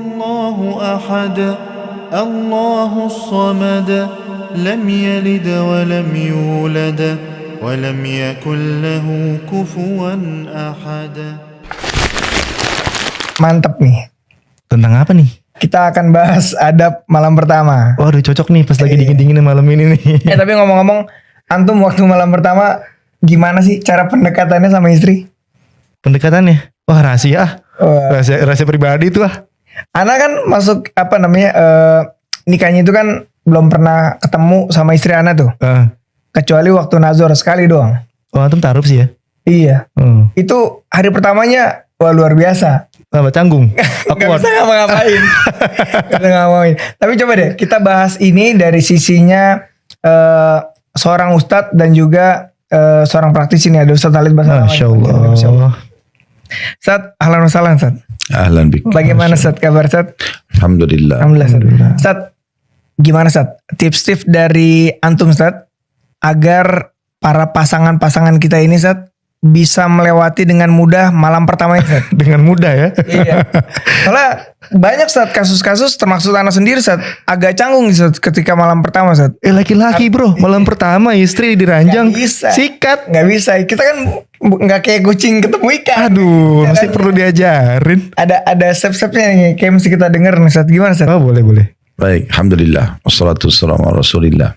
الله أحد الله الصمد لم يلد ولم يولد ولم يكن له كفوا أحد. Mantap nih. Tentang apa nih? Kita akan bahas adab malam pertama. Waduh cocok nih pas lagi dingin-dinginnya malam ini nih. Tapi ngomong-ngomong, antum waktu malam pertama gimana sih cara pendekatannya sama istri? Pendekatannya? Wah rahasia. Wah. Rahasia pribadi tuh ah. Ana kan masuk nikahnya itu kan belum pernah ketemu sama istri Ana tuh. Kecuali waktu nazar sekali doang. Oh antum taruh sih ya? Iya. Itu hari pertamanya wah luar biasa. Apa canggung? Gak bisa ngapa-ngapain. Gak bisa ngapain. Tapi coba deh kita bahas ini dari sisinya seorang ustadz dan juga seorang praktisi nih. Ada Ustadz Halid Basalamah. Masya Allah. Ustadz, ahlan wa sahlan Ustadz. Ahlan bik. Bagaimana Ustadz kabar Ustadz? Alhamdulillah. Alhamdulillah. Ustadz, gimana Ustadz? Tips-tips dari antum Ustadz agar para pasangan-pasangan kita ini Ustadz bisa melewati dengan mudah malam pertama ini. Dengan mudah ya. Iya. Soalnya banyak Ustadz kasus-kasus termasuk anak sendiri Ustadz agak canggung Ustadz ketika malam pertama Ustadz. Laki-laki bro, malam pertama istri diranjang. Gak bisa. Sikat. Gak bisa. Kita kan gak kayak kucing ketemu ikan. Aduh, Ya mesti kan? perlu diajarin. Ada step-stepnya nih. Kayak mesti kita denger nih Ustadz. Gimana Ustadz? Oh boleh. Baik, alhamdulillah. Wassalatu wassalamu ala Rasulillah.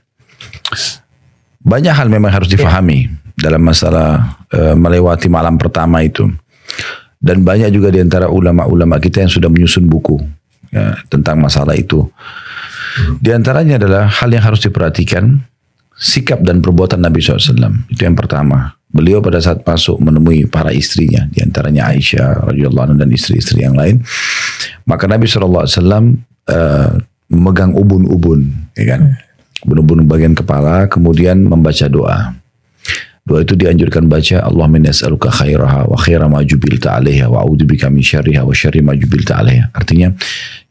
Banyak hal memang harus difahami dalam masalah melewati malam pertama itu. Dan banyak juga di antara ulama-ulama kita yang sudah menyusun buku ya, tentang masalah itu. Di antaranya adalah hal yang harus diperhatikan, sikap dan perbuatan Nabi SAW. Itu yang pertama. Beliau pada saat masuk menemui para istrinya, di antaranya Aisyah radhiyallahu anha dan istri-istri yang lain. Maka Nabi SAW memegang ubun-ubun, ya kan? Ubun-ubun bagian kepala, kemudian membaca doa. Doa itu dianjurkan baca, Allahumma inni as'aluka khairaha wa khaira ma jubilta 'alaiha wa a'udzubika min syarriha wa syarri ma jubilta 'alaiha. Artinya,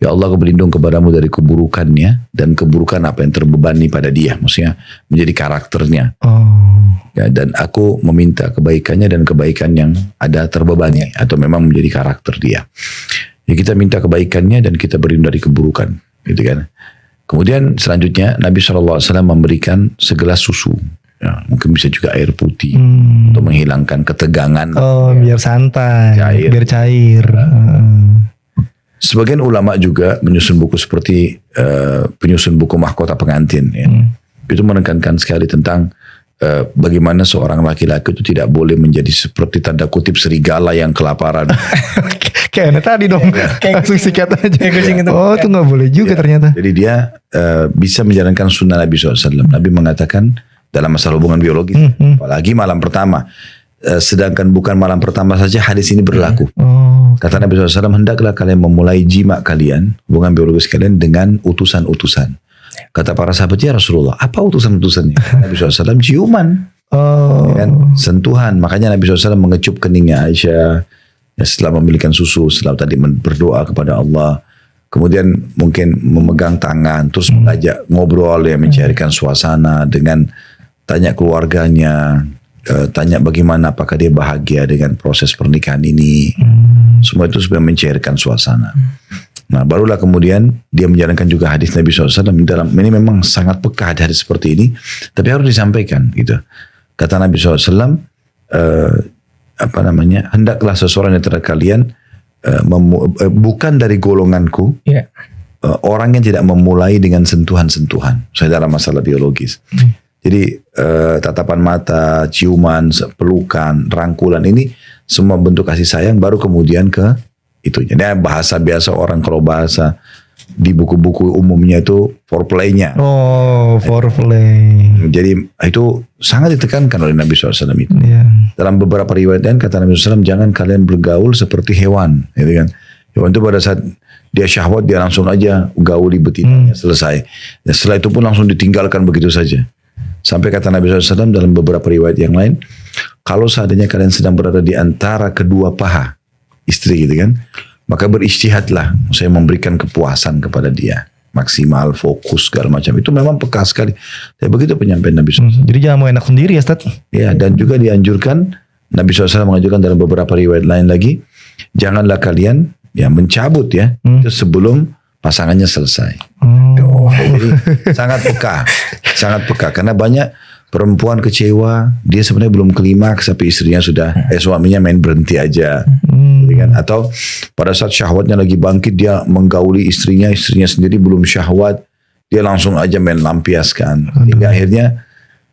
ya Allah aku berlindung kepadamu dari keburukannya dan keburukan apa yang terbebani pada dia. Maksudnya menjadi karakternya. Ya, dan aku meminta kebaikannya dan kebaikan yang ada terbebani atau memang menjadi karakter dia. Ya, kita minta kebaikannya dan kita berlindung dari keburukan, gitu kan. Kemudian selanjutnya Nabi SAW memberikan segelas susu. Ya, mungkin bisa juga air putih untuk menghilangkan ketegangan. Oh biar santai, biar cair. Sebagian ulama juga menyusun buku seperti penyusun buku mahkota pengantin. Ya. Itu menekankan sekali tentang bagaimana seorang laki-laki itu tidak boleh menjadi seperti tanda kutip serigala yang kelaparan. Kayaknya tadi dong, langsung sikat aja. Oh itu nggak boleh juga ternyata. Jadi dia bisa menjalankan sunnah Nabi SAW. Nabi mengatakan dalam masalah hubungan biologis, apalagi malam pertama. Sedangkan bukan malam pertama saja hadis ini berlaku. Kata Nabi SAW, hendaklah kalian memulai jima kalian, hubungan biologis kalian dengan utusan-utusan. Kata para sahabat, ya Rasulullah, apa utusan-utusannya? Nabi SAW, ciuman. Ya kan? Sentuhan. Makanya Nabi SAW mengecup keningnya Aisyah ya, setelah memberikan susu, setelah tadi berdoa kepada Allah. Kemudian mungkin memegang tangan, terus mengajak ngobrol ya, mencairkan suasana dengan tanya keluarganya, tanya bagaimana apakah dia bahagia dengan proses pernikahan ini. Semua itu supaya mencairkan suasana. Nah barulah kemudian dia menjalankan juga hadis Nabi SAW. Dalam ini memang sangat peka hadis seperti ini, tapi harus disampaikan gitu. Kata Nabi SAW, hendaklah seseorang yang antara kalian bukan dari golonganku, orang yang tidak memulai dengan sentuhan-sentuhan. Saya dalam masalah biologis. Jadi tatapan mata, ciuman, pelukan, rangkulan ini semua bentuk kasih sayang, baru kemudian ke itu. Jadi bahasa biasa orang, kalau bahasa di buku-buku umumnya itu foreplay-nya. Oh, foreplay. Jadi itu sangat ditekankan oleh Nabi SAW itu. Dalam beberapa riwayat lain kata Nabi SAW, jangan kalian bergaul seperti hewan, gitu kan. Hewan itu pada saat dia syahwat dia langsung aja gaul di betinanya, selesai. Dan setelah itu pun langsung ditinggalkan begitu saja. Sampai kata Nabi SAW dalam beberapa riwayat yang lain, kalau seandainya kalian sedang berada di antara kedua paha istri gitu kan, maka berijtihadlah, saya memberikan kepuasan kepada dia, maksimal, fokus, segala macam. Itu memang peka sekali. Tapi begitu penyampaian Nabi SAW. Jadi jangan mau enak sendiri ya Ustaz. Ya, dan juga dianjurkan, Nabi SAW mengajarkan dalam beberapa riwayat lain lagi, janganlah kalian Ya mencabut ya. Itu sebelum pasangannya selesai. Jadi sangat peka karena banyak perempuan kecewa, dia sebenarnya belum klimaks tapi istrinya sudah suaminya main berhenti aja. Gitu kan? Atau pada saat syahwatnya lagi bangkit dia menggauli istrinya sendiri belum syahwat, dia langsung aja main lampiaskan. Hingga akhirnya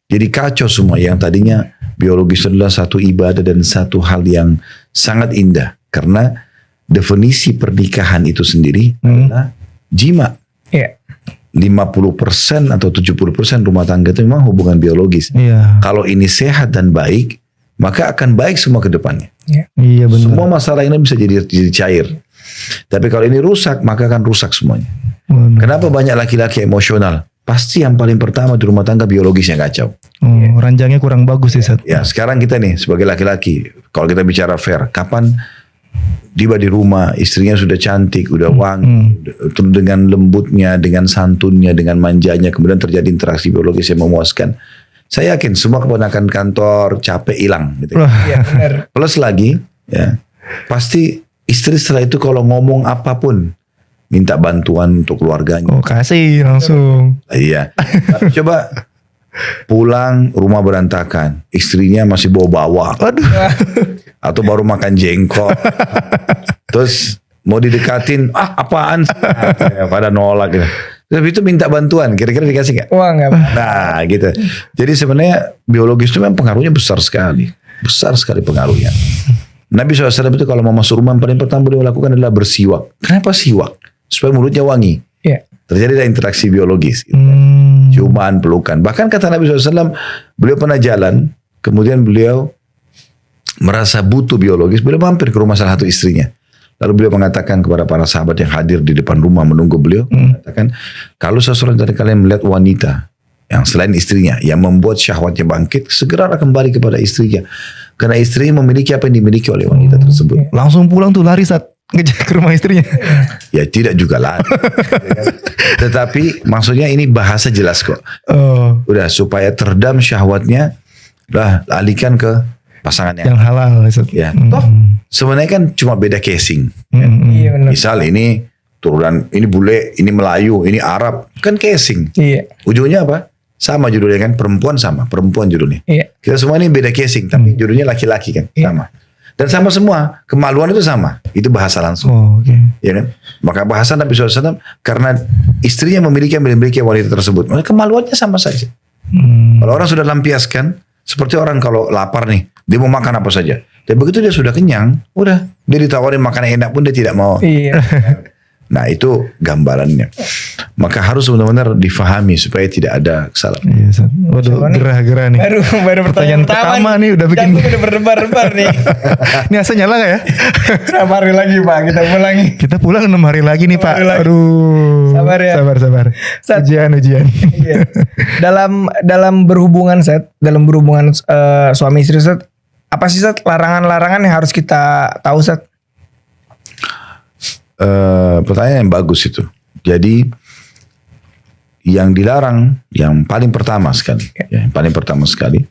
jadi kacau semua yang tadinya biologis adalah satu ibadah dan satu hal yang sangat indah karena definisi pernikahan itu sendiri adalah jima. 50% atau 70% rumah tangga itu memang hubungan biologis. Kalau ini sehat dan baik, maka akan baik semua ke depannya. Iya benar. Semua masalah ini bisa jadi cair. Tapi kalau ini rusak, maka akan rusak semuanya. Kenapa banyak laki-laki emosional? Pasti yang paling pertama di rumah tangga biologisnya kacau. Ranjangnya kurang bagus ya, Sat. Ya, sekarang kita nih sebagai laki-laki, kalau kita bicara fair, kapan tiba di rumah istrinya sudah cantik, udah wangi, dengan lembutnya, dengan santunnya, dengan manjanya, kemudian terjadi interaksi biologis yang memuaskan. Saya yakin semua keponakan kantor capek hilang. Gitu. Iya benar. Plus lagi, ya pasti istri setelah itu kalau ngomong apapun minta bantuan untuk keluarganya. Kasih langsung. Iya. Tapi coba pulang rumah berantakan, istrinya masih bawa-bawa. Atau baru makan jengkol. Terus mau didekatin, apaan sih? Pada nolak gitu. Tapi itu minta bantuan, kira-kira dikasih gak? Wah enggak. Nah gitu. Jadi sebenarnya biologis itu memang pengaruhnya besar sekali. Besar sekali pengaruhnya. Nabi SAW itu kalau mau masuk rumah, yang paling pertama beliau lakukan adalah bersiwak. Kenapa siwak? Supaya mulutnya wangi. Terjadi interaksi biologis. Gitu kan. Ciuman, pelukan. Bahkan kata Nabi SAW, beliau pernah jalan, kemudian beliau merasa butuh biologis, beliau mampir ke rumah salah satu istrinya. Lalu beliau mengatakan kepada para sahabat yang hadir di depan rumah menunggu beliau, mengatakan, kalau seseorang dari kalian melihat wanita yang selain istrinya, yang membuat syahwatnya bangkit, segera kembali kepada istrinya. Karena istrinya memiliki apa yang dimiliki oleh wanita tersebut. Langsung pulang tuh lari saat ngejar ke rumah istrinya. Ya tidak juga lari. Tetapi maksudnya ini bahasa jelas kok. Udah supaya teredam syahwatnya, lah alihkan ke pasangan yang halal. Ya, toh sebenarnya kan cuma beda casing. Iya benar. Misal ini turunan, ini bule, ini Melayu, ini Arab, kan casing. Iya. Ujungnya apa? Sama judulnya kan, perempuan sama, perempuan judulnya. Iya. Kita semua ini beda casing, tapi judulnya laki-laki kan, sama. Dan sama semua, kemaluan itu sama. Itu bahasa langsung. Ya kan? Maka bahasa Nabi SAW, karena istrinya memiliki wanita tersebut, maka kemaluannya sama saja. Kalau orang sudah lampiaskan, seperti orang kalau lapar nih, dia mau makan apa saja. Dan begitu dia sudah kenyang, udah dia ditawarin makanan enak pun dia tidak mau. Iya. Nah itu gambarannya. Maka harus benar-benar difahami supaya tidak ada kesalahan. Iya, waduh, gerah-gerah nih. Baru pertanyaan pertama nih udah bikin. Udah berdebar-debar nih. Ini asal nyala gak ya? Berapa hari lagi Pak? Kita pulang. Kita pulang 6 hari lagi nih Pak. Aduh. Sabar ya. Sabar. Ujian. Dalam berhubungan suami istri Seth, apa sih Seth larangan-larangan yang harus kita tahu Seth? Pertanyaan yang bagus itu. Jadi yang dilarang, yang paling pertama sekali, yang paling pertama sekali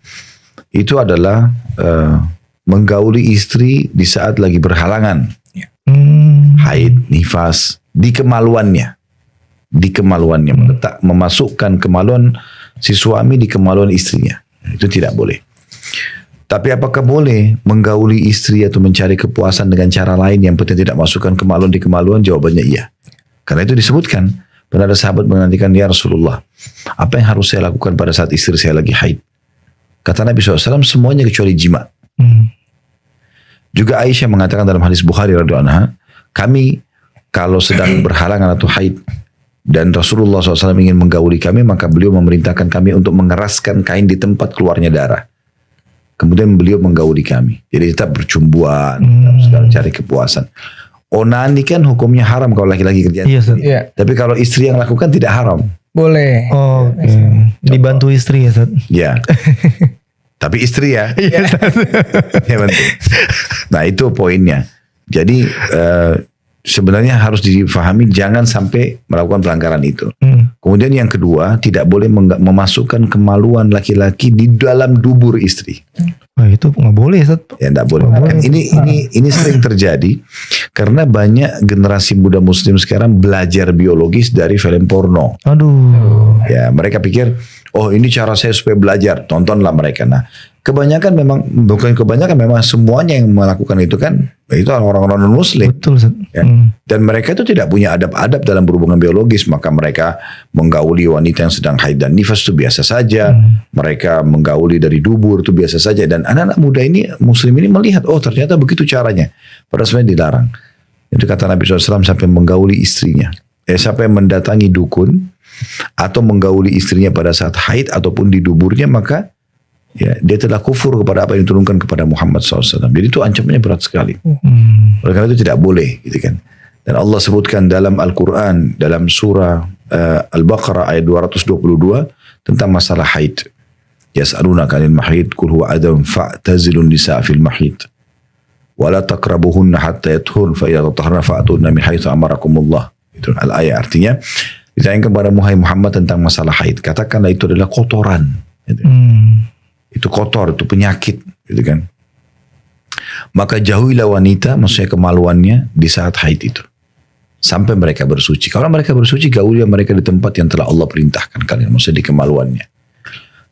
itu adalah menggauli istri di saat lagi berhalangan, haid, nifas, di kemaluannya, memasukkan kemaluan si suami di kemaluan istrinya, itu tidak boleh. Tapi apakah boleh menggauli istri atau mencari kepuasan dengan cara lain yang penting tidak masukkan kemaluan di kemaluan? Jawabannya iya. Karena itu disebutkan, pernah ada sahabat menantikan, ya Rasulullah, apa yang harus saya lakukan pada saat istri saya lagi haid? Kata Nabi SAW, semuanya kecuali jima. Juga Aisyah mengatakan dalam hadis Bukhari radhiyallahu anha, kami kalau sedang berhalangan atau haid dan Rasulullah SAW ingin menggauli kami, maka beliau memerintahkan kami untuk mengeraskan kain di tempat keluarnya darah. Kemudian beliau menggauli kami. Jadi tetap bercumbuan, tetap segala cari kepuasan. Onani kan hukumnya haram kalau laki-laki kerjaan. Iya. Tapi kalau istri yang lakukan tidak haram. Boleh. Dibantu istri ya Seth. Ya. Tapi istri ya. Ya penting. Nah itu poinnya. Jadi sebenarnya harus difahami jangan sampai melakukan pelanggaran itu. Kemudian yang kedua, tidak boleh memasukkan kemaluan laki-laki di dalam dubur istri. Wah, itu nggak boleh, Ustaz. Ya enggak boleh. Ini sering terjadi karena banyak generasi muda muslim sekarang belajar biologis dari film porno. Aduh. Ya, mereka pikir, oh ini cara saya supaya belajar, tontonlah mereka. Nah, kebanyakan memang semuanya yang melakukan itu kan itu orang-orang non muslim. Betul, Ustaz. Ya. Dan mereka itu tidak punya adab-adab dalam berhubungan biologis, maka mereka menggauli wanita yang sedang haid dan nifas itu biasa saja. Mereka menggauli dari dubur itu biasa saja. Dan anak-anak muda ini, muslim ini melihat, oh ternyata begitu caranya. Padahal sebenarnya dilarang. Itu kata Nabi SAW sampai menggauli istrinya. Sampai mendatangi dukun atau menggauli istrinya pada saat haid ataupun di duburnya, maka ya dia telah kufur kepada apa yang diturunkan kepada Muhammad SAW. Jadi itu ancamannya berat sekali. Oleh karena itu tidak boleh, gitu kan. Dan Allah sebutkan dalam Al-Quran, dalam surah Al-Baqarah ayat 222 tentang masalah haid. Yas'alunaka 'anil mahid qul huwa adam fa'tazilun nisaa fil mahid wa la taqrabuhunna hatta yathurna fa idza tatahharna fa'tunna min haitsu amarakumullah. Itu al-ayat, artinya ditanyakan kepada Muhammad tentang masalah haid. Katakanlah itu adalah kotoran. Gitu. Itu kotor, itu penyakit, gitu kan. Maka jauhilah wanita, maksudnya kemaluannya di saat haid itu. Sampai mereka bersuci. Kalau mereka bersuci, gaulilah mereka di tempat yang telah Allah perintahkan kalian, maksudnya di kemaluannya.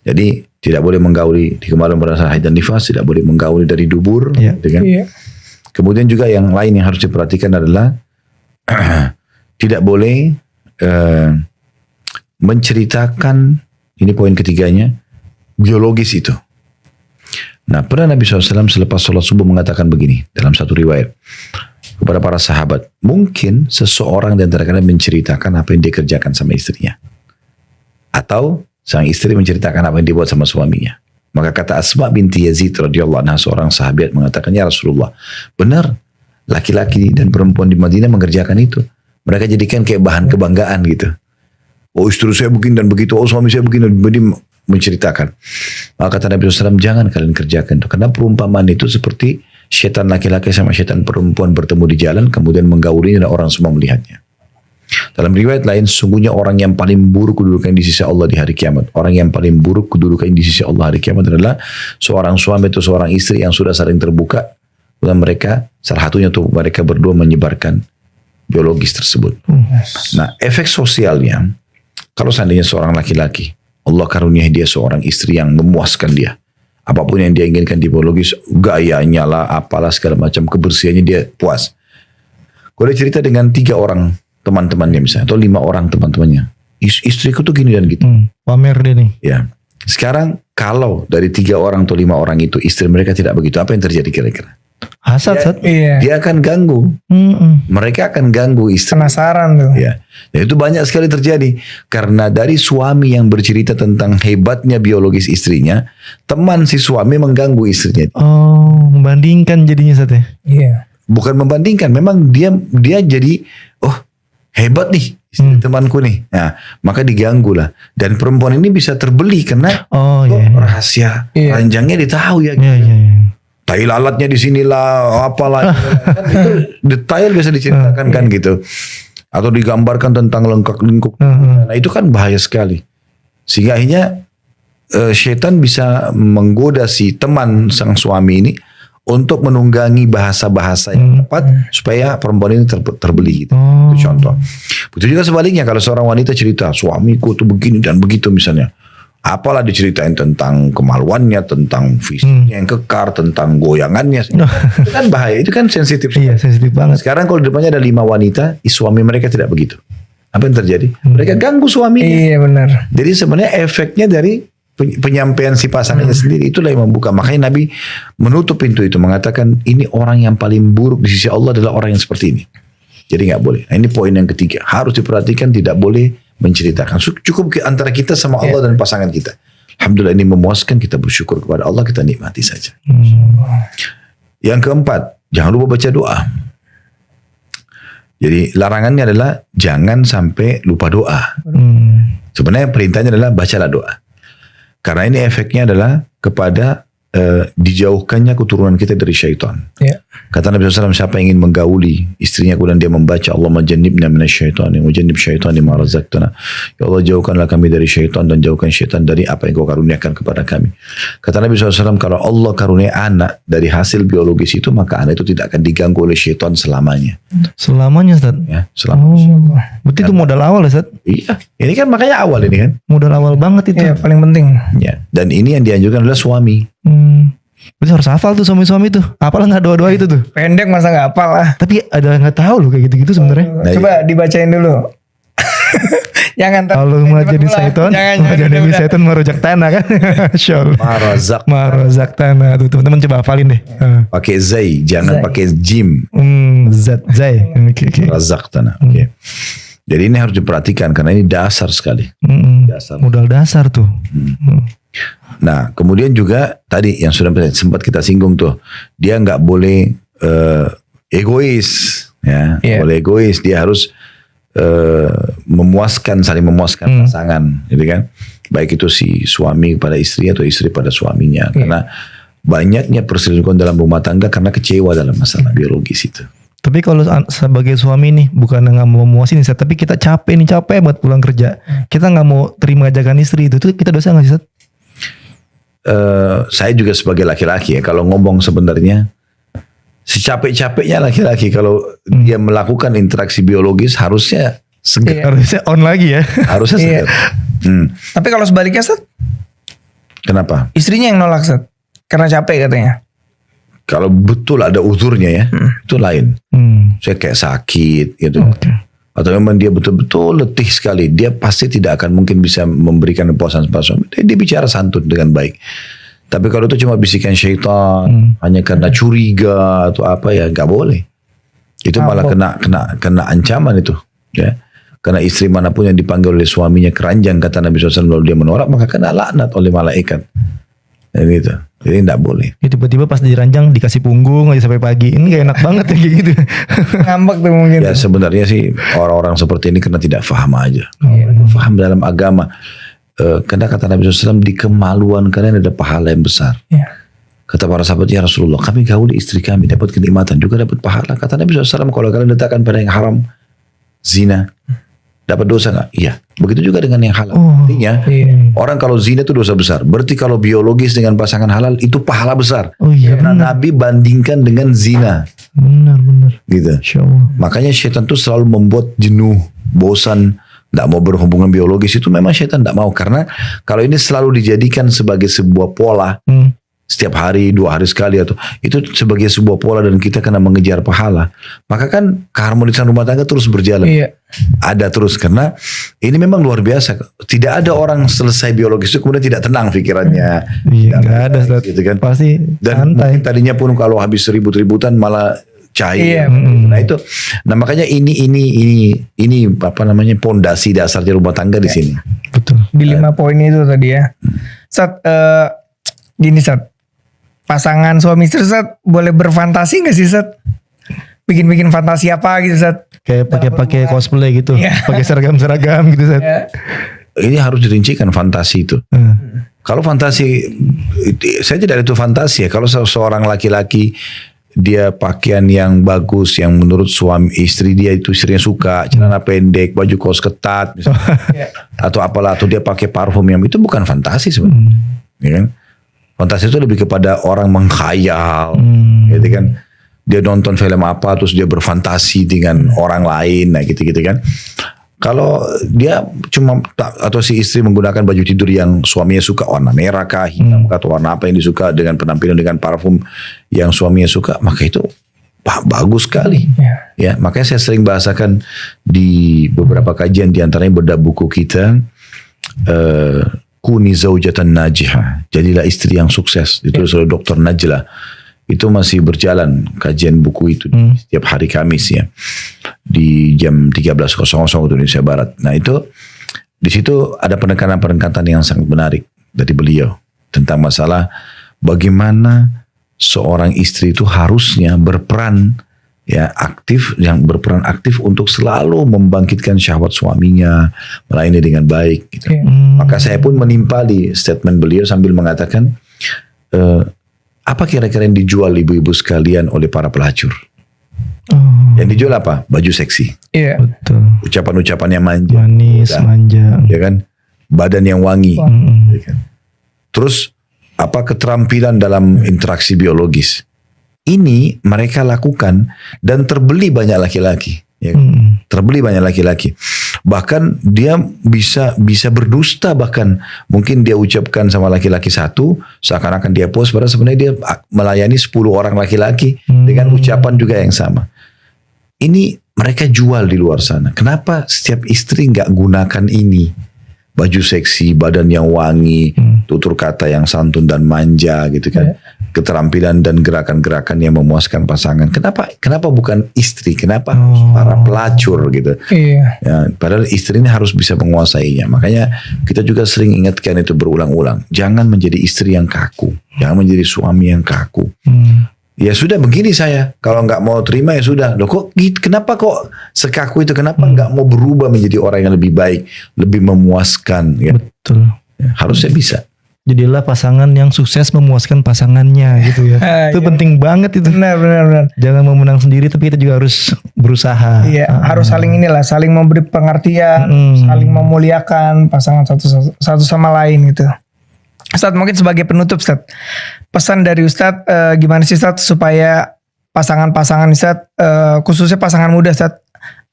Jadi tidak boleh menggauli di kemaluan pada saat haid dan nifas, tidak boleh menggauli dari dubur, gitu kan. Kemudian juga yang lain yang harus diperhatikan adalah tidak boleh menceritakan, ini poin ketiganya, biologis itu. Nah, pernah Nabi SAW selepas sholat subuh mengatakan begini dalam satu riwayat kepada para sahabat, mungkin seseorang di antara kalian menceritakan apa yang dia kerjakan sama istrinya, atau sang istri menceritakan apa yang dibuat sama suaminya. Maka kata Asma binti Yazid radhiyallahu anha, seorang sahabat, mengatakan, ya Rasulullah, benar laki-laki dan perempuan di Madinah mengerjakan itu. Mereka jadikan kayak bahan kebanggaan gitu. Oh istri saya begini dan begitu, oh suami saya begini dan begitu, menceritakan. Maka kata Nabi SAW, jangan kalian kerjakan itu. Karena perumpamaan itu seperti syaitan laki-laki sama syaitan perempuan bertemu di jalan, kemudian menggaulinya dan orang semua melihatnya. Dalam riwayat lain, sungguhnya orang yang paling buruk kedudukan di sisi Allah di hari kiamat. Orang yang paling buruk kedudukan di sisi Allah hari kiamat adalah seorang suami atau seorang istri yang sudah saling terbuka. Dan mereka, salah satunya tuh mereka berdua menyebarkan biologis tersebut. Nah, efek sosialnya, kalau seandainya seorang laki-laki Allah karunia dia seorang istri yang memuaskan dia. Apapun yang dia inginkan di biologis, gayanya lah, apalah segala macam, kebersihannya dia puas. Kalau dia cerita dengan 3 orang teman-temannya misalnya, atau 5 orang teman-temannya, istriku tuh gini dan gitu. Pamer dia nih. Ya. Sekarang kalau dari 3 orang atau 5 orang itu istri mereka tidak begitu, apa yang terjadi kira-kira? Hasad, dia akan ganggu. Mereka akan ganggu istri. Penasaran tuh. Ya. Dan itu banyak sekali terjadi. Karena dari suami yang bercerita tentang hebatnya biologis istrinya, teman si suami mengganggu istrinya. Oh, membandingkan jadinya, Ustaz ya? Iya. Bukan membandingkan, memang dia jadi, oh hebat nih istri temanku nih. Nah, maka diganggu lah. Dan perempuan ini bisa terbeli karena rahasia ranjangnya ditahu ya. Gitu. Tai lalatnya di sinilah, apalah, kan itu detail bisa diceritakan kan gitu, atau digambarkan tentang lengkap-lengkap. Nah itu kan bahaya sekali, sehingga akhirnya syaitan bisa menggoda si teman sang suami ini untuk menunggangi bahasa-bahasa yang tepat supaya perempuan ini terbeli gitu. Itu contoh. Begitu juga sebaliknya, kalau seorang wanita cerita suamiku tuh begini dan begitu misalnya. Apalah diceritain tentang kemaluannya, tentang fisiknya yang kekar, tentang goyangannya. Itu kan bahaya, itu kan sensitif. Iya, sensitif banget. Sekarang kalau di depannya ada 5 wanita, suami mereka tidak begitu. Apa yang terjadi? Mereka ganggu suaminya. Iya benar. Jadi sebenarnya efeknya dari penyampaian si pasangannya sendiri, itulah yang membuka. Makanya Nabi menutup pintu itu, mengatakan ini orang yang paling buruk di sisi Allah adalah orang yang seperti ini. Jadi nggak boleh. Nah, ini poin yang ketiga, harus diperhatikan, tidak boleh menceritakan. Cukup antara kita sama Allah dan pasangan kita. Alhamdulillah ini memuaskan, kita bersyukur kepada Allah, kita nikmati saja. Yang keempat, jangan lupa baca doa. Jadi larangannya adalah jangan sampai lupa doa. Sebenarnya perintahnya adalah bacalah doa. Karena ini efeknya adalah kepada dijauhkannya keturunan kita dari syaitan. Ya. Kata Nabi SAW, siapa yang ingin menggauli istrinya kemudian dia membaca Allahumma jannibna minasyaitan wa jannib syaitani ma razaqtana. Ya Allah, jauhkanlah kami dari syaitan dan jauhkan syaitan dari apa yang kau karuniakan kepada kami. Kata Nabi SAW, kalau Allah karunia anak dari hasil biologis itu, maka anak itu tidak akan diganggu oleh syaitan selamanya. Selamanya Ustaz. Ya, selamanya. Berarti itu modal awal ya Ustaz? Iya, ini kan makanya awal ini kan. Modal awal banget itu. Iya, paling penting. Ya, dan ini yang dianjurkan adalah suami. Berarti harus hafal tuh suami-suami tuh. Apalah nggak doa-doa itu tuh. Pendek masa nggak hafal lah. Tapi ada yang nggak tahu loh kayak gitu-gitu sebenarnya. Coba dibacain dulu. Jangan Kalau mau jadi syaitan, mau jadi syaitan merujak tanah kan. Syol. Marazak tanah tuh teman-teman coba hafalin deh. Pakai zai, jangan pakai jim. Zai. Oke. Razak tanah. Oke. Jadi ini harus diperhatikan karena ini dasar sekali. Dasar. Modal dasar tuh. Nah, kemudian juga tadi yang sudah sempat kita singgung tuh, dia nggak boleh egois, ya, boleh egois. Dia harus saling memuaskan pasangan, gitu kan? Baik itu si suami pada istri atau istri pada suaminya, karena banyaknya perselingkuhan dalam rumah tangga karena kecewa dalam masalah biologis itu. Tapi kalau sebagai suami nih, bukan nggak mau memuasin, tapi kita capek buat pulang kerja, kita nggak mau terima ajakan istri itu kita dosa nggak sih? Saya juga sebagai laki-laki ya, kalau ngomong sebenarnya secapek-capeknya laki-laki kalau dia melakukan interaksi biologis harusnya segar. Harusnya on lagi ya. Harusnya segar. Tapi kalau sebaliknya Seth, kenapa? istrinya yang nolak Seth, karena capek katanya. Kalau betul ada uzurnya ya, itu lain. Saya kayak sakit gitu. Atau memang dia betul-betul letih sekali, dia pasti tidak akan mungkin bisa memberikan kepuasan pada suami. Dia bicara santun dengan baik. Tapi kalau itu cuma bisikan syaitan, hanya karena curiga atau apa, ya nggak boleh. Itu malah kena ancaman itu, ya. Karena istri manapun yang dipanggil oleh suaminya keranjang, kata Nabi SAW, lalu dia menolak, maka kena laknat oleh malaikat. Dan gitu. Jadi tidak boleh. Ya, tiba-tiba pas diranjang dikasih punggung aja sampai pagi. Ini gak enak banget ya kayak gitu. Ngambek tuh mungkin. Ya sebenarnya sih orang-orang seperti ini karena tidak faham aja. Faham dalam agama. Karena kata Nabi SAW, di kemaluan kalian ada pahala yang besar. Kata para sahabat, ya Rasulullah, kami gauli istri kami, dapat kenikmatan juga dapat pahala. Kata Nabi SAW, kalau kalian letakkan pada yang haram, zina, dapat dosa nggak? Iya. Begitu juga dengan yang halal. Artinya orang kalau zina itu dosa besar. Berarti kalau biologis dengan pasangan halal itu pahala besar. Karena Nabi bandingkan dengan zina. Benar. Gitu. Makanya syaitan tuh selalu membuat jenuh, bosan, tidak mau berhubungan biologis. Itu memang syaitan tidak mau. Karena kalau ini selalu dijadikan sebagai sebuah pola. Setiap hari, 2 hari sekali, atau itu sebagai sebuah pola dan kita kena mengejar pahala, maka kan keharmonisan rumah tangga terus berjalan. Ada terus, karena ini memang luar biasa. Tidak ada orang selesai biologis itu kemudian tidak tenang pikirannya. Nggak ada gitu kan. Pasti dan santai. Mungkin tadinya pun kalau habis ribut-ributan malah cair. Nah itu, nah makanya ini apa namanya, pondasi dasarnya rumah tangga di sini. Betul. Di 5 poin itu tadi ya. Gini Sat, pasangan suami istri Sat boleh berfantasi nggak sih Sat? Bikin fantasi apa gitu Sat? Kayak pakai cosplay gitu, pakai seragam gitu Sat. Ini harus dirincikan fantasi itu. Kalau fantasi, saya tidak ada itu fantasi ya. Kalau seorang laki-laki dia pakaian yang bagus, yang menurut suami istri dia itu istrinya suka, celana pendek, baju kaos ketat, misalnya, atau apalah, atau dia pakai parfum yang itu bukan fantasi sebenarnya, ya kan? Fantasi itu lebih kepada orang mengkhayal, gitu kan? Dia nonton film apa, terus dia berfantasi dengan orang lain, nah gitu-gitu kan? Kalau dia cuma atau si istri menggunakan baju tidur yang suaminya suka, warna merah kah, hitam kah, atau warna apa yang disuka, dengan penampilan dengan parfum yang suaminya suka, maka itu bagus sekali. Ya, makanya saya sering bahasakan di beberapa kajian, diantaranya bedah buku kita, Kuni zaujatan najihah, jadilah istri yang sukses, ditulis oleh Dr. Najla. Itu masih berjalan kajian buku itu setiap hari Kamis ya, di jam 13.00 waktu Indonesia Barat. Nah itu di situ ada penekanan yang sangat menarik dari beliau tentang masalah bagaimana seorang istri itu harusnya berperan aktif untuk selalu membangkitkan syahwat suaminya, melayani dengan baik gitu. Maka saya pun menimpali statement beliau sambil mengatakan, Apa kira-kira yang dijual ibu-ibu sekalian oleh para pelacur? Yang dijual apa? Baju seksi. Iya. Betul. Ucapan-ucapan yang manja. Manis, manja. Ya kan? Badan yang wangi. Ya kan? Terus apa keterampilan dalam interaksi biologis. Ini mereka lakukan dan terbeli banyak laki-laki. Ya kan? Terbeli banyak laki-laki. Bahkan dia bisa berdusta, bahkan mungkin dia ucapkan sama laki-laki satu seakan-akan dia puas, padahal sebenarnya dia melayani 10 orang laki-laki dengan ucapan juga yang sama. Ini mereka jual di luar sana. Kenapa setiap istri nggak gunakan ini? Baju seksi, badan yang wangi, tutur kata yang santun dan manja gitu kan. Keterampilan dan gerakan-gerakan yang memuaskan pasangan. Kenapa bukan istri? Kenapa harus para pelacur gitu? Iya. Ya, padahal istri ini harus bisa menguasainya. Makanya kita juga sering ingatkan itu berulang-ulang. Jangan menjadi istri yang kaku. Jangan menjadi suami yang kaku. Ya sudah begini saya. Kalau nggak mau terima ya sudah. Loh kok kenapa kok sekaku itu? Kenapa nggak mau berubah menjadi orang yang lebih baik, lebih memuaskan? Ya. Betul. Ya, harusnya bisa. Jadilah pasangan yang sukses memuaskan pasangannya gitu ya. Itu penting banget itu. Benar. Jangan mau menang sendiri, tapi kita juga harus berusaha. Iya, harus saling saling memberi pengertian, saling memuliakan pasangan satu sama lain gitu. Ustadz, mungkin sebagai penutup Ustadz, pesan dari Ustadz gimana sih Ustadz supaya pasangan-pasangan Ustadz, khususnya pasangan muda Ustadz,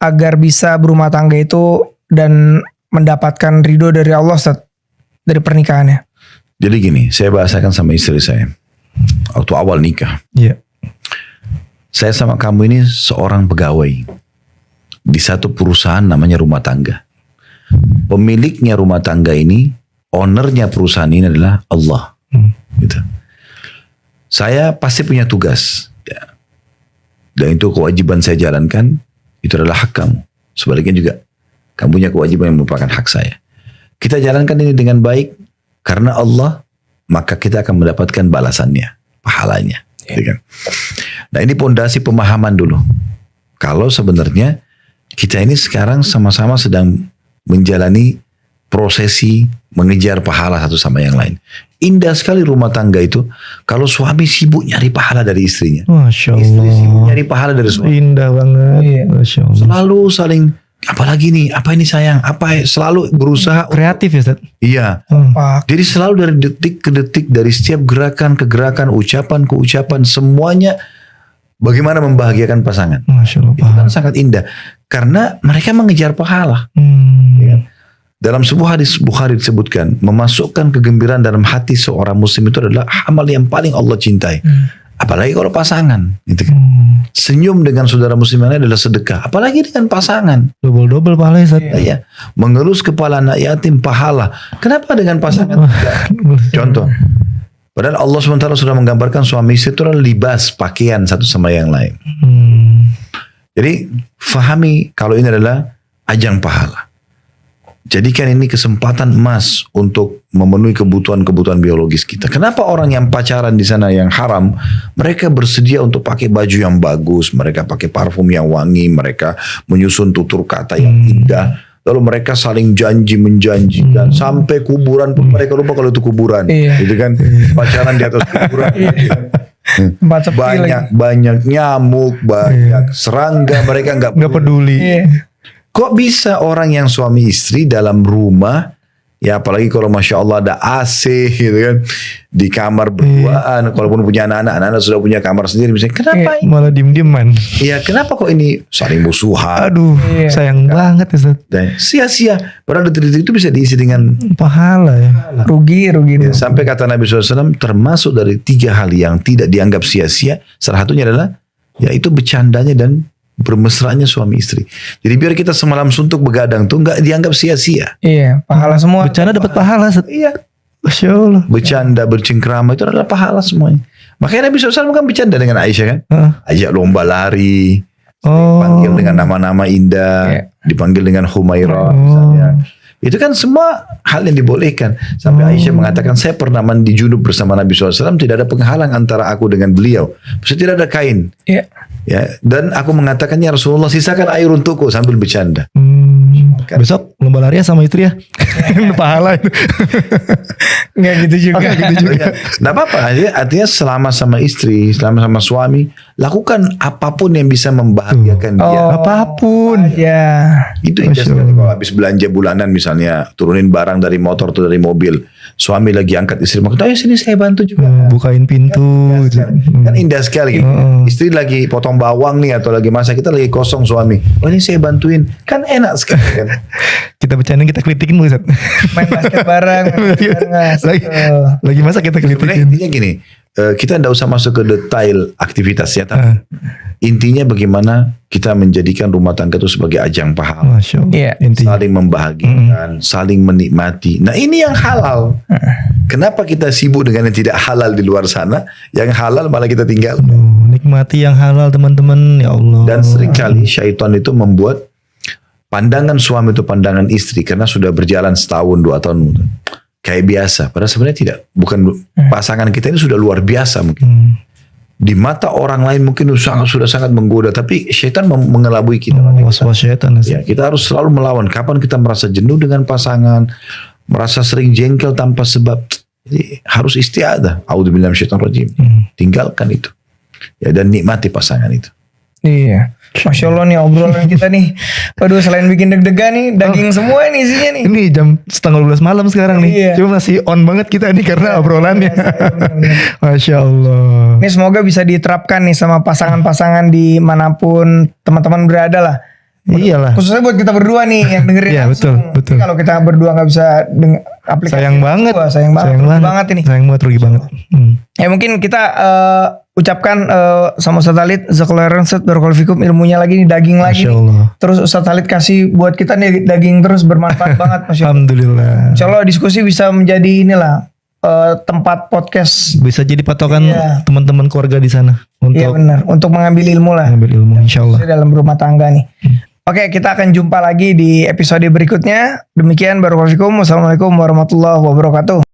agar bisa berumah tangga itu dan mendapatkan ridho dari Allah Ustadz dari pernikahannya. Jadi gini, saya bahasakan sama istri saya waktu awal nikah. Iya. Saya sama kamu ini seorang pegawai di satu perusahaan namanya rumah tangga. Pemiliknya rumah tangga ini, ownernya perusahaan ini adalah Allah. Gitu. Saya pasti punya tugas, ya. Dan itu kewajiban saya jalankan. Itu adalah hak kamu. Sebaliknya juga, kamu punya kewajiban yang merupakan hak saya. Kita jalankan ini dengan baik. Karena Allah, maka kita akan mendapatkan balasannya, pahalanya. Gitu kan? Nah ini pondasi pemahaman dulu. Kalau sebenarnya kita ini sekarang sama-sama sedang menjalani prosesi mengejar pahala satu sama yang lain. Indah sekali rumah tangga itu kalau suami sibuk nyari pahala dari istrinya. Masya Allah. Istri sibuk nyari pahala dari suami. Indah banget. Iya. Masya Allah. Selalu saling, apalagi nih, apa ini sayang, apa selalu berusaha. Kreatif ya Ustaz? Iya. Pak. Jadi selalu dari detik ke detik, dari setiap gerakan ke gerakan, ucapan ke ucapan, semuanya bagaimana membahagiakan pasangan. Masya Allah. Itu kan sangat indah. Karena mereka mengejar pahala. Ya. Dalam sebuah hadis Bukhari disebutkan, memasukkan kegembiraan dalam hati seorang muslim itu adalah amal yang paling Allah cintai. Apalagi kalau pasangan. Gitu kan. Senyum dengan saudara muslim lain adalah sedekah. Apalagi dengan pasangan. Double-double pahala Ustaz. Ya. Mengelus kepala anak yatim pahala. Kenapa dengan pasangan tidak? Contoh. Padahal Allah SWT sudah menggambarkan suami istri itu adalah libas, pakaian satu sama yang lain. Jadi fahami kalau ini adalah ajang pahala. Jadikan ini kesempatan emas untuk memenuhi kebutuhan-kebutuhan biologis kita. Kenapa orang yang pacaran di sana yang haram, mereka bersedia untuk pakai baju yang bagus, mereka pakai parfum yang wangi, mereka menyusun tutur kata yang indah, lalu mereka saling janji menjanjikan sampai kuburan pun mereka lupa kalau itu kuburan, gitu kan? Pacaran di atas kuburan. banyak nyamuk, banyak serangga, mereka nggak peduli. Kok bisa orang yang suami istri dalam rumah, ya apalagi kalau Masya Allah ada AC gitu kan, di kamar berduaan, kalaupun punya anak-anak sudah punya kamar sendiri, misalnya kenapa ini? Malah diem-dieman. Ya kenapa kok ini saling musuhan? Aduh, sayang banget Ustaz. Dan sia-sia, padahal detik-detik itu bisa diisi dengan pahala ya. Rugi. Ya, sampai kata Nabi SAW, termasuk dari 3 hal yang tidak dianggap sia-sia, salah satunya adalah yaitu bercandanya dan bermesranya suami istri. Jadi biar kita semalam suntuk begadang tuh nggak dianggap sia-sia. Iya, pahala semua. Bercanda dapat pahala. Iya. Masya Allah. Bercanda, bercengkrama itu adalah pahala semuanya. Makanya Nabi SAW kan bercanda dengan Aisyah kan. Ajak lomba lari. Dipanggil dengan nama-nama indah. Dipanggil dengan Humairah misalnya. Itu kan semua hal yang dibolehkan. Sampai Aisyah mengatakan, saya pernah mandi junub bersama Nabi SAW. Tidak ada penghalang antara aku dengan beliau. Maksudnya tidak ada kain. Iya. Ya, dan aku mengatakannya Rasulullah sisakan air untukku sambil bercanda. Besok lomba lari ya sama istri ya. Pahala itu. Nggak gitu juga. Nggak apa-apa. Artinya selama sama istri, selama sama suami, lakukan apapun yang bisa membahagiakan dia. Apapun. Ya. Itu indah sekali. Kalau habis belanja bulanan misalnya, turunin barang dari motor atau dari mobil, suami lagi angkat istri, maksudnya ayo sini saya bantu juga. Bukain pintu. Kan indah sekali gitu. Istri lagi potong bawang nih atau lagi masak, kita lagi kosong suami. Oh ini saya bantuin. Kan enak sekali kan. Kita bercandain, kita kritikin Ustaz. Main basket bareng. Lagi masak kita Sebenarnya kritikin. intinya gini, kita tidak usah masuk ke detail aktivitasnya, tapi intinya bagaimana kita menjadikan rumah tangga itu sebagai ajang pahala. Masya Allah. Iya. Intinya. Saling membahagiakan, saling menikmati. Nah ini yang halal. Kenapa kita sibuk dengan yang tidak halal di luar sana? Yang halal malah kita tinggal. Nikmati yang halal teman-teman, ya Allah. Dan seringkali syaitan itu membuat pandangan suami itu pandangan istri karena sudah berjalan setahun 2 tahun kayak biasa. Padahal sebenarnya tidak. Bukan pasangan kita ini sudah luar biasa mungkin. Di mata orang lain mungkin sudah sangat menggoda, tapi syaitan mengelabui kita. Was-was syaitan. Ya, kita harus selalu melawan. Kapan kita merasa jenuh dengan pasangan, merasa sering jengkel tanpa sebab, jadi harus istiadah. A'udzubillahi minasyaitonir rajim. Tinggalkan itu. Ya, dan nikmati pasangan itu. Iya. Masya Allah nih obrolan kita nih. Waduh, selain bikin deg-degan nih, daging semua nih isinya nih. Ini jam 11:30 malam sekarang nih. Iya. Cuma masih on banget kita nih karena obrolannya. Masya Allah. Ini semoga bisa diterapkan nih sama pasangan-pasangan dimanapun teman-teman berada lah. Iyalah. Khususnya buat kita berdua nih yang dengerin Iya, langsung. betul. Kalau kita berdua nggak bisa aplikasi. Sayang banget. Wah, sayang banget ini. Sayang banget, rugi banget. Ya mungkin kita ucapkan sama Ustaz Khalid Zakallahu Ustaz Barakallahu Fikum, ilmunya lagi nih, daging lagi Masya nih. Allah. Terus Ustaz Khalid kasih buat kita nih daging terus, bermanfaat banget Masya Allah. Alhamdulillah. Insya Allah diskusi bisa menjadi inilah tempat podcast. Bisa jadi patokan Iya. teman-teman keluarga di sana Iya untuk benar, untuk mengambil ilmu lah. mengambil ilmu, insya Allah. Dalam rumah tangga nih. Oke, kita akan jumpa lagi di episode berikutnya. Demikian, barakallahu fikum. Wassalamualaikum warahmatullahi wabarakatuh.